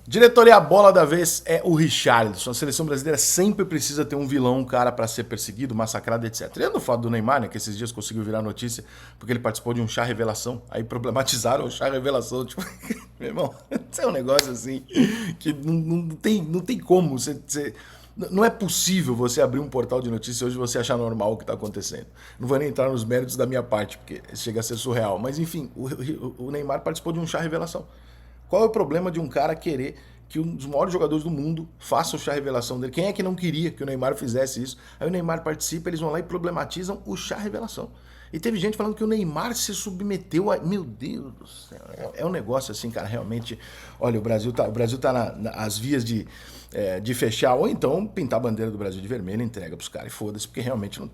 Diretoria, a bola da vez é o Richarlison. A seleção brasileira sempre precisa ter um vilão, um cara pra ser perseguido, massacrado, etc. E do fato do Neymar, né, que esses dias conseguiu virar notícia porque ele participou de um chá revelação. Aí problematizaram o chá revelação. Tipo, meu irmão, isso é um negócio assim que não tem como você. Não é possível você abrir um portal de notícias hoje e você achar normal o que está acontecendo. Não vou nem entrar nos méritos da minha parte, porque chega a ser surreal. Mas enfim, o Neymar participou de um chá revelação. Qual é o problema de um cara querer que um dos maiores jogadores do mundo faça o chá revelação dele? Quem é que não queria que o Neymar fizesse isso? Aí o Neymar participa, eles vão lá e problematizam o chá revelação. E teve gente falando que o Neymar se submeteu a... Meu Deus do céu. É um negócio assim, cara, realmente... Olha, o Brasil tá nas vias de fechar, ou então pintar a bandeira do Brasil de vermelho, entrega pros caras e foda-se, porque realmente não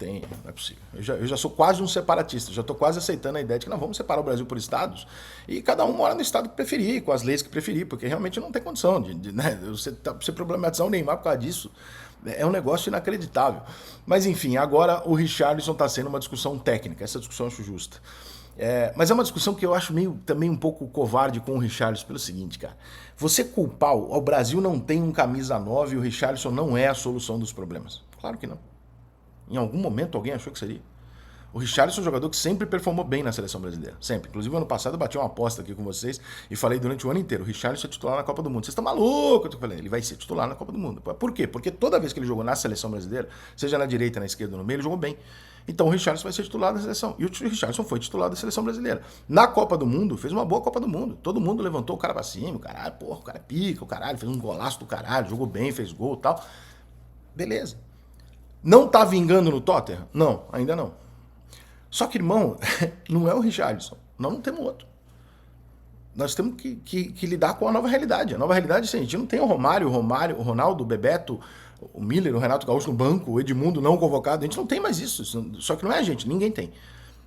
é possível. Eu já sou quase um separatista, já tô quase aceitando a ideia de que nós vamos separar o Brasil por estados e cada um mora no estado que preferir, com as leis que preferir, porque realmente não tem condição né, você problematizar o Neymar por causa disso. É um negócio inacreditável. Mas enfim, agora o Richarlison está sendo uma discussão técnica. Essa discussão eu acho justa. Mas é uma discussão que eu acho meio também um pouco covarde com o Richarlison pelo seguinte, cara. Você culpar o Brasil não tem um camisa 9 e o Richarlison não é a solução dos problemas. Claro que não. Em algum momento alguém achou que seria. O Richarlison é um jogador que sempre performou bem na seleção brasileira. Sempre. Inclusive, ano passado eu bati uma aposta aqui com vocês e falei durante o ano inteiro: o Richarlison é titular na Copa do Mundo. Vocês estão malucos? Eu falei: ele vai ser titular na Copa do Mundo. Por quê? Porque toda vez que ele jogou na seleção brasileira, seja na direita, na esquerda ou no meio, ele jogou bem. Então o Richarlison vai ser titular da seleção. E o Richarlison foi titular da seleção brasileira. Na Copa do Mundo, fez uma boa Copa do Mundo. Todo mundo levantou o cara pra cima. O caralho, porra, o cara pica, o caralho, fez um golaço do caralho, jogou bem, fez gol e tal. Beleza. Não tá vingando no Tottenham? Não, ainda não. Só que, irmão, não é o Richarlison. Nós não temos outro. Nós temos que lidar com a nova realidade. A nova realidade é assim, a gente não tem o Romário, o Ronaldo, o Bebeto, o Miller, o Renato Gaúcho no banco, o Edmundo não convocado. A gente não tem mais isso. Só que não é a gente, ninguém tem.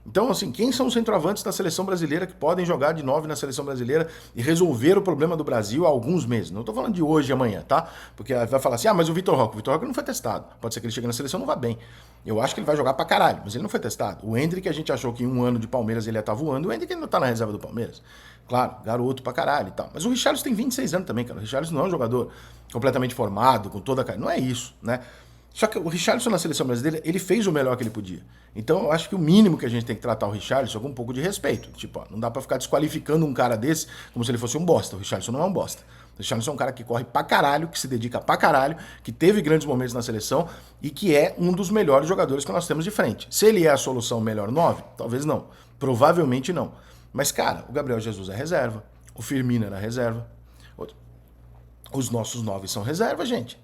Então, assim, quem são os centroavantes da seleção brasileira que podem jogar de 9 na seleção brasileira e resolver o problema do Brasil há alguns meses? Não estou falando de hoje e amanhã, tá? Porque vai falar assim, mas o Vitor Roque não foi testado. Pode ser que ele chegue na seleção e não vá bem. Eu acho que ele vai jogar pra caralho, mas ele não foi testado. O Endrick, a gente achou que em um ano de Palmeiras ele ia estar voando, o Endrick ainda tá na reserva do Palmeiras. Claro, garoto pra caralho e tal. Mas o Richarlison tem 26 anos também, cara. O Richarlison não é um jogador completamente formado, com toda a cara. Não é isso, né? Só que o Richarlison na seleção brasileira, ele fez o melhor que ele podia. Então eu acho que o mínimo que a gente tem que tratar o Richarlison é com um pouco de respeito. Tipo, não dá pra ficar desqualificando um cara desse como se ele fosse um bosta. O Richarlison não é um bosta. O Richarlison é um cara que corre pra caralho, que se dedica pra caralho, que teve grandes momentos na seleção e que é um dos melhores jogadores que nós temos de frente. Se ele é a solução melhor 9, talvez não. Provavelmente não. Mas, cara, o Gabriel Jesus é reserva. O Firmino era reserva. Os nossos 9 são reserva, gente.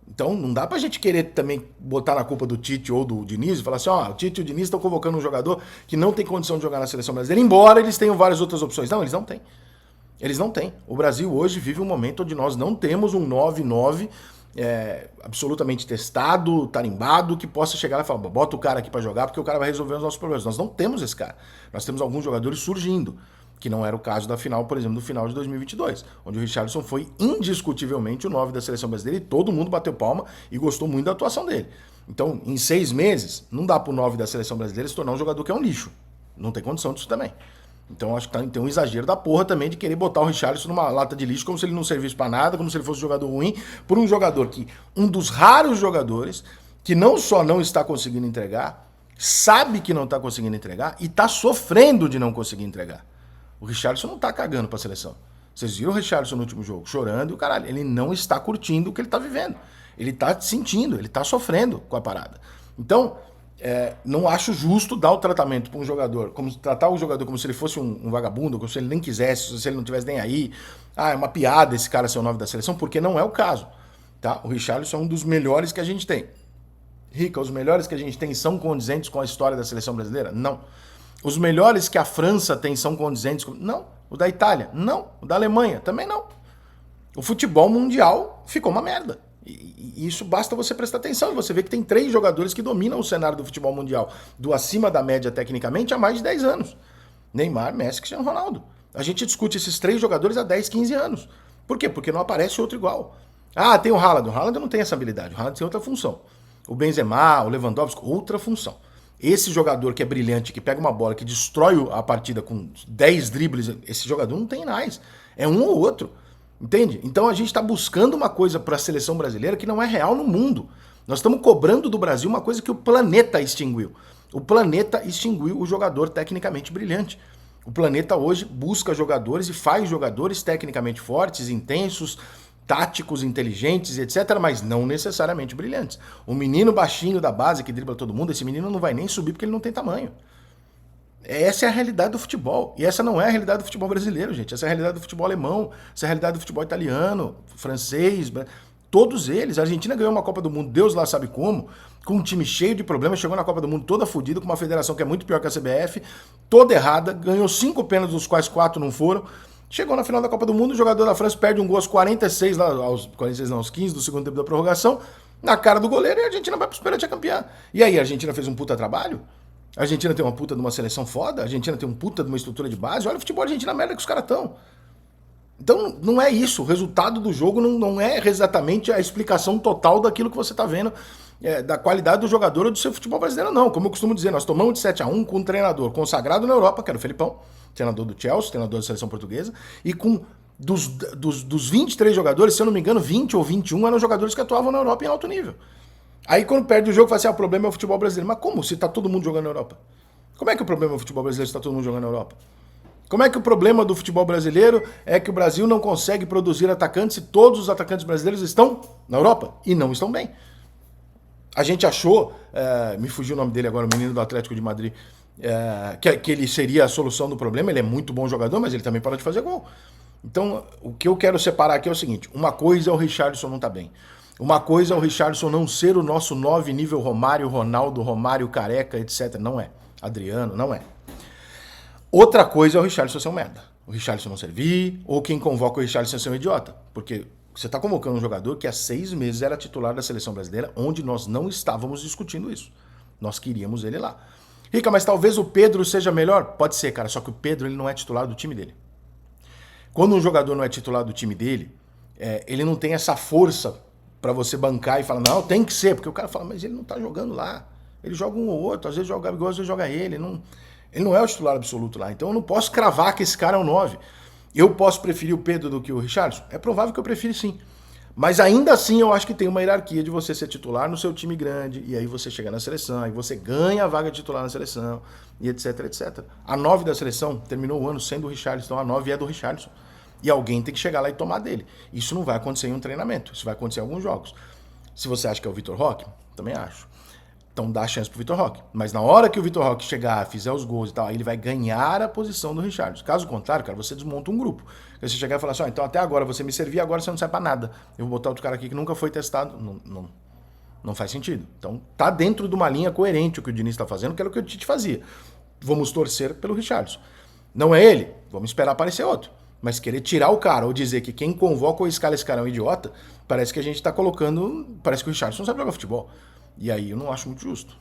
Então não dá pra gente querer também botar na culpa do Tite ou do Diniz e falar assim, o Tite e o Diniz estão convocando um jogador que não tem condição de jogar na seleção brasileira, embora eles tenham várias outras opções. Não, eles não têm. Eles não têm. O Brasil hoje vive um momento onde nós não temos um 9-9 absolutamente testado, tarimbado, que possa chegar lá e falar, bota o cara aqui pra jogar porque o cara vai resolver os nossos problemas. Nós não temos esse cara. Nós temos alguns jogadores surgindo, que não era o caso da final, por exemplo, do final de 2022, onde o Richarlison foi indiscutivelmente o 9 da seleção brasileira e todo mundo bateu palma e gostou muito da atuação dele. Então, em 6 meses, não dá pro 9 da seleção brasileira se tornar um jogador que é um lixo. Não tem condição disso também. Então, acho que tem um exagero da porra também de querer botar o Richarlison numa lata de lixo como se ele não servisse pra nada, como se ele fosse um jogador ruim, por um jogador que, um dos raros jogadores, que não só não está conseguindo entregar, sabe que não está conseguindo entregar e está sofrendo de não conseguir entregar. O Richarlison não tá cagando pra seleção. Vocês viram o Richarlison no último jogo chorando e o caralho, ele não está curtindo o que ele tá vivendo. Ele tá sentindo, ele tá sofrendo com a parada. Então, não acho justo dar o tratamento para um jogador, tratar o jogador como se ele fosse um vagabundo, como se ele nem quisesse, se ele não tivesse nem aí. É uma piada esse cara ser o 9 da seleção, porque não é o caso. Tá? O Richarlison é um dos melhores que a gente tem. Rica, os melhores que a gente tem são condizentes com a história da seleção brasileira? Não. Os melhores que a França tem são condizentes com... Não. O da Itália? Não. O da Alemanha? Também não. O futebol mundial ficou uma merda. E isso basta você prestar atenção. Você vê que tem 3 jogadores que dominam o cenário do futebol mundial, do acima da média tecnicamente, há mais de 10 anos. Neymar, Messi, Cristiano Ronaldo. A gente discute esses 3 jogadores há 10, 15 anos. Por quê? Porque não aparece outro igual. Tem o Haaland. O Haaland não tem essa habilidade. O Haaland tem outra função. O Benzema, o Lewandowski, outra função. Esse jogador que é brilhante, que pega uma bola, que destrói a partida com 10 dribles, esse jogador não tem mais. É um ou outro. Entende? Então a gente está buscando uma coisa para a seleção brasileira que não é real no mundo. Nós estamos cobrando do Brasil uma coisa que o planeta extinguiu. O planeta extinguiu o jogador tecnicamente brilhante. O planeta hoje busca jogadores e faz jogadores tecnicamente fortes, intensos, táticos, inteligentes, etc., mas não necessariamente brilhantes. O menino baixinho da base que dribla todo mundo, esse menino não vai nem subir porque ele não tem tamanho. Essa é a realidade do futebol. E essa não é a realidade do futebol brasileiro, gente. Essa é a realidade do futebol alemão, essa é a realidade do futebol italiano, francês, todos eles. A Argentina ganhou uma Copa do Mundo, Deus lá sabe como, com um time cheio de problemas, chegou na Copa do Mundo toda fodida, com uma federação que é muito pior que a CBF, toda errada, ganhou 5 pênaltis, dos quais 4 não foram. Chegou na final da Copa do Mundo, o jogador da França perde um gol aos 46, lá, aos 46 não, aos 15 do segundo tempo da prorrogação, na cara do goleiro, e a Argentina vai pros pênaltis a campeã. E aí, a Argentina fez um puta trabalho? A Argentina tem uma puta de uma seleção foda? A Argentina tem um puta de uma estrutura de base? Olha o futebol argentino, a merda que os caras estão. Então não é isso. O resultado do jogo não é exatamente a explicação total daquilo que você está vendo, da qualidade do jogador ou do seu futebol brasileiro, não. Como eu costumo dizer, nós tomamos de 7-1 com um treinador consagrado na Europa, que era o Felipão, treinador do Chelsea, treinador da seleção portuguesa, e com dos 23 jogadores, se eu não me engano, 20 ou 21 eram jogadores que atuavam na Europa em alto nível. Aí quando perde o jogo, fala assim, o problema é o futebol brasileiro. Mas como se está todo mundo jogando na Europa? Como é que o problema é o futebol brasileiro se está todo mundo jogando na Europa? Como é que o problema do futebol brasileiro é que o Brasil não consegue produzir atacantes se todos os atacantes brasileiros estão na Europa e não estão bem? A gente achou, me fugiu o nome dele agora, o menino do Atlético de Madrid, que ele seria a solução do problema. Ele é muito bom jogador, mas ele também para de fazer gol. Então, o que eu quero separar aqui é o seguinte, uma coisa é o Richarlison não estar bem. Uma coisa é o Richarlison não ser o nosso 9 nível Romário, Ronaldo, Romário, Careca, etc. Não é. Adriano, não é. Outra coisa é o Richarlison ser um merda. O Richarlison não servir, ou quem convoca o Richarlison ser um idiota. Porque você está convocando um jogador que há 6 meses era titular da seleção brasileira, onde nós não estávamos discutindo isso. Nós queríamos ele lá. Rica, mas talvez o Pedro seja melhor? Pode ser, cara, só que o Pedro ele não é titular do time dele. Quando um jogador não é titular do time dele, ele não tem essa força para você bancar e falar, não, tem que ser, porque o cara fala, mas ele não tá jogando lá. Ele joga um ou outro, às vezes joga o Gabigol, às vezes joga ele. Ele não é o titular absoluto lá. Então eu não posso cravar que esse cara é o 9. Eu posso preferir o Pedro do que o Richarlison? É provável que eu prefira sim. Mas ainda assim eu acho que tem uma hierarquia de você ser titular no seu time grande, e aí você chega na seleção, aí você ganha a vaga de titular na seleção, e etc, etc. A 9 da seleção terminou o ano sendo o Richarlison, então a 9 é do Richarlison. E alguém tem que chegar lá e tomar dele. Isso não vai acontecer em um treinamento, isso vai acontecer em alguns jogos. Se você acha que é o Vitor Roque, também acho. Então dá a chance pro Vitor Roque. Mas na hora que o Vitor Roque chegar, fizer os gols e tal, aí ele vai ganhar a posição do Richarlison. Caso contrário, cara, você desmonta um grupo. Aí você chegar e falar assim, então até agora você me servia, agora você não serve pra nada. Eu vou botar outro cara aqui que nunca foi testado. Não faz sentido. Então tá dentro de uma linha coerente o que o Diniz tá fazendo, que era o que o Tite fazia. Vamos torcer pelo Richarlison. Não é ele? Vamos esperar aparecer outro. Mas querer tirar o cara ou dizer que quem convoca ou escala esse cara é um idiota, parece que a gente tá colocando... Parece que o Richarlison não sabe jogar futebol. E aí eu não acho muito justo.